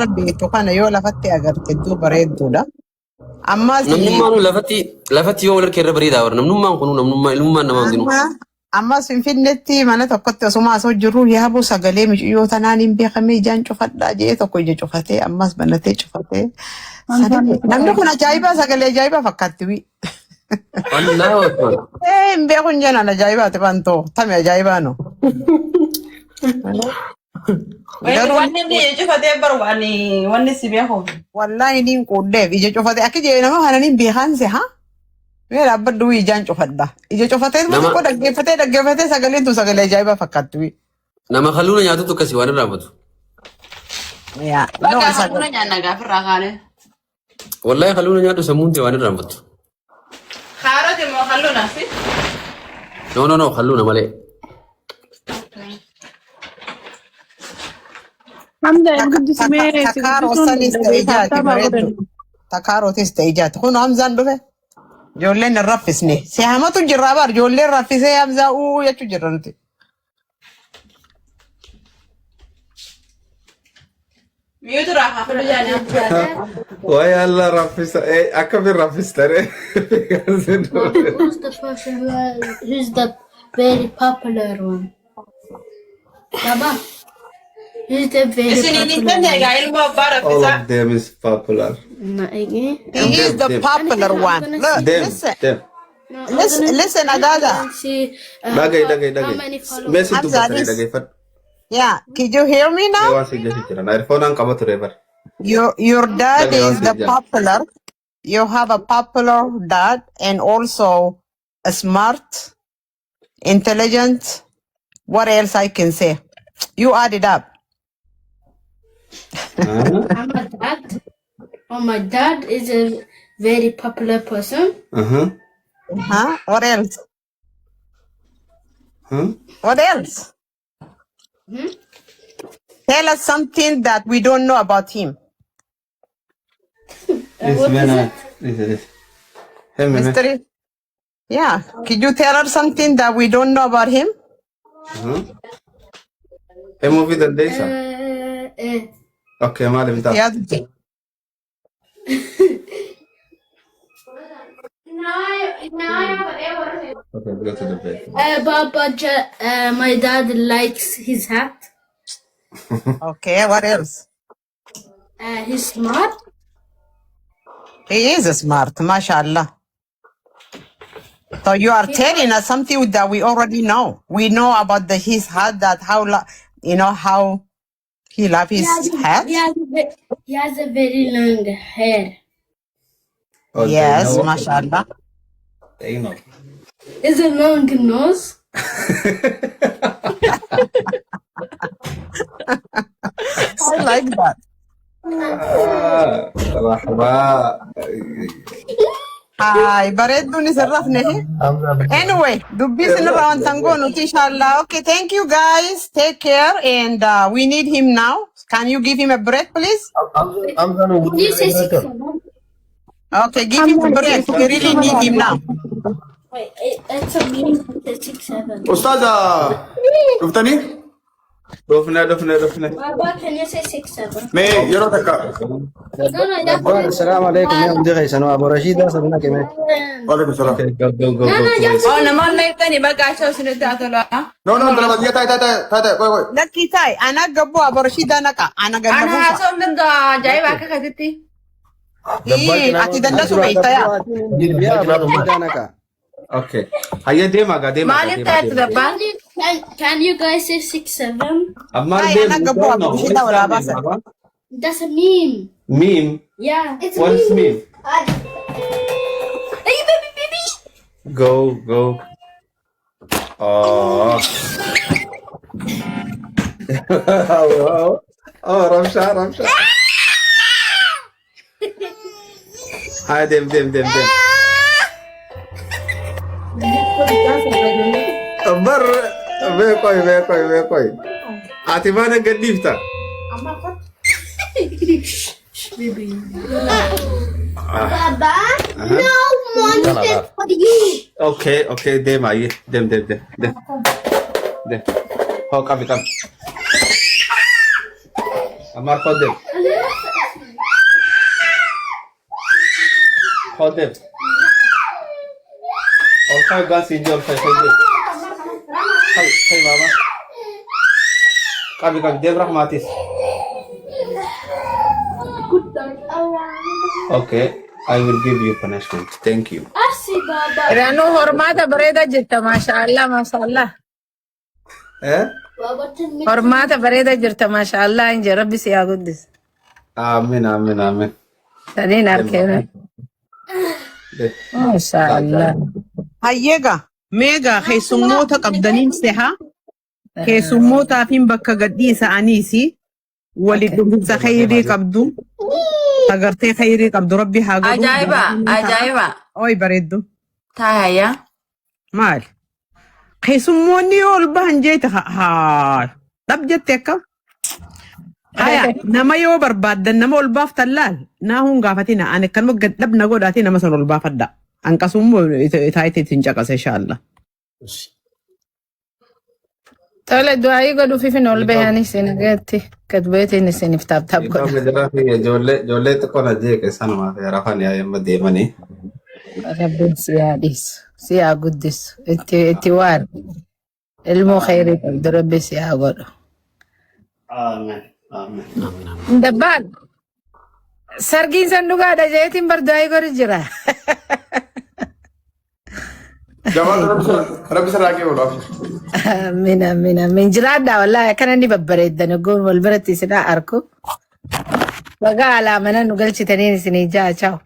beektu kana yoo lafatti agarte iddoo bareedduudha. Ammas namnummaan lafatti yoo walirra irra bareedaa warra namnummaan kun namnummaa ilmummaan namaa hundinuu. ammas Finfinneetti mana tokkotti osuma asoo jirru yaaboo sagalee micciyoo tanaan hin beekamee ijaan cufadhaa jee tokko ija cufatee ammas banatee cufatee. Namni kun ajaa'iba sagalee ajaa'iba fakkaatti wi. Wallaahi wakkaan. Hin beekun jenaan ajaa'ibaati bantoo tami ajaa'ibaano. Wanni inni cufatee wanni si beeku. Wallahi niin quuddeef ija cufatee akka jee nama kana niin beekanse haa. Mee dhaabbadhu ijaan cufadha. Ija cufatee tokko dhaggeeffatee sagaleen tun sagalee ajaa'iba fakkaatti wi. Nama kalluuna nyaatutu akkasii waan irraa batu. Bakka kalluuna nyaanna gaafirraa kaane. Wallaahi kalluuna nyaatu sammuun ta'e waan irraa batu. Kaaroti moo kalluuna fi? No kalluuna malee. Takaarotis ta'e ijaati. Kun Hamzaan dhufe. Ijoolleen hin raffisne. Si hamatu jirraa bar ijoolleen raffisee Hamzaa jechuu jirra nuti. Miyuutu raafa fudhu jaanii. Why Allah raffisa? Akkamiin raffistare? Who's the person who's the very popular one? Baba, who's the very Isin inni popular tenne one? egaa ilmoo abbaa All raffisa. of them is popular. No, again. He is the popular one. Look, Them, listen. them. No, Listen, Adada. see Dagay. how many followers. Message to Hamza, battery dagay. Fat. Yeah, can you hear me now? Ewan sige sige na. Earphone ang kabat rever. Your dad Dagay, is the Hamza. popular. You have a popular dad and also a smart, intelligent. What else I can say? You add it up. I'm a dad. Oh, my dad is a very popular person. Huh? What else? What else? Tell us something that we don't know about him. This man. This. Hey man. Mystery. Yeah. Could you tell us something that we don't know about him? Hey movie the day sa. Okay, madam ta. Yeah. Okay, go to the bed. My dad likes his hat. Okay. What else? He's smart. He is smart, mashallah. So you are telling us something that we already know. We know about his hat, that how he loves his hat. He has a very long hair. Okay, Yes, now- mashallah. Hey, no. Is a long nose. I like that. Rahma. Hi, bareeddu ni sirrafne. Anyway, dubbi sinirra wantan goonuti inshallah. Okay, thank you guys. Take care, and we need him now. Can you give him a break, please? Did you say 6-7? Okay, give him a break. We really need him now. Wait, it's a meaning of 6-7. Ustaza. Duftani? Dufne. Baba, can you say 6-7? Me, yero taka. No, that's السلام عليكم يا مدير سنو ابو رشيد سنو كمان Walaikum salam. Okay, go. just Oh, naman na ito ni Bagasyo sinita ito lang. No, dalawa. Ya, tay. Wait. Nakitay, anak gabo aborshida naka, anak gabo Ano sa. haso ng da jay baka kaditi. Ati danda sumaita ya. Okay. Hayya dema. Malit tayo ito ba? can you guys say 6-7? Ammar Ay, dem. anak gabo aborshida wala ba sa. That's a meme. Meme. Yeah. It's What's meme? Hey, baby. Go. Oh. Oh, Ramsha. Hi, dem. Ammar. Bekoy. Ati mana gadifta? Baby. Baba, No monster for you. Okay, dem. Ho, come. Ammar, for dem. خدم الخير قاس يجي الخير خير خير بابا قبل ديب رحماتيس okay I will give you punishment thank you Asi Baba. Ranu hormata bareda jirta mashallah mashallah. Baba, tell me. Hormata bareda jirta mashallah inje rabbi siya guddis. amin amin amin Sanin arkena. Mashallah. Hayyeega meegaa keessummoota qabdaniin seha keessummootaa fi bakka gadhiisa aniisi wali dhufinsa khayrii qabdu agartee khayrii qabdu rabbi haa godhu. Ajaiba, ajaiba. Oy bareeddu Tahaya. maal keessummoonni ol bahan jeeta haa dhab jette akka haya nama yoo barbaaddan nama ol baaftan laal naa hun gaafatina ani akkanuma gad na godhaati nama san ol baafadha hanqasummoo taayite ittiin caqasa inshaallah. Tole du'aayi godhu fifin ol bahani sinagatti kadbeetiin isinif taabtaab godha. ijoollee xiqqoo na jeeqe sanuma rafan yaa'emma deemanii Rabbiin siyaa dhiisu, siyaa guddisu, itti waan ilmoo khayrii qabdu rabbi siyaa godhu. amen amen Dabbaan sargiin san dhugaadha jeetiin bar du'aayi godhu jira. jawaan rabbi sirraaqee oolu Amin amin amin jiraadha wallahi akkana ni babbareeddan goon wal biratti isinaa arku. Bagaa alaamana nu galchitaniin isinii jaa chaaw.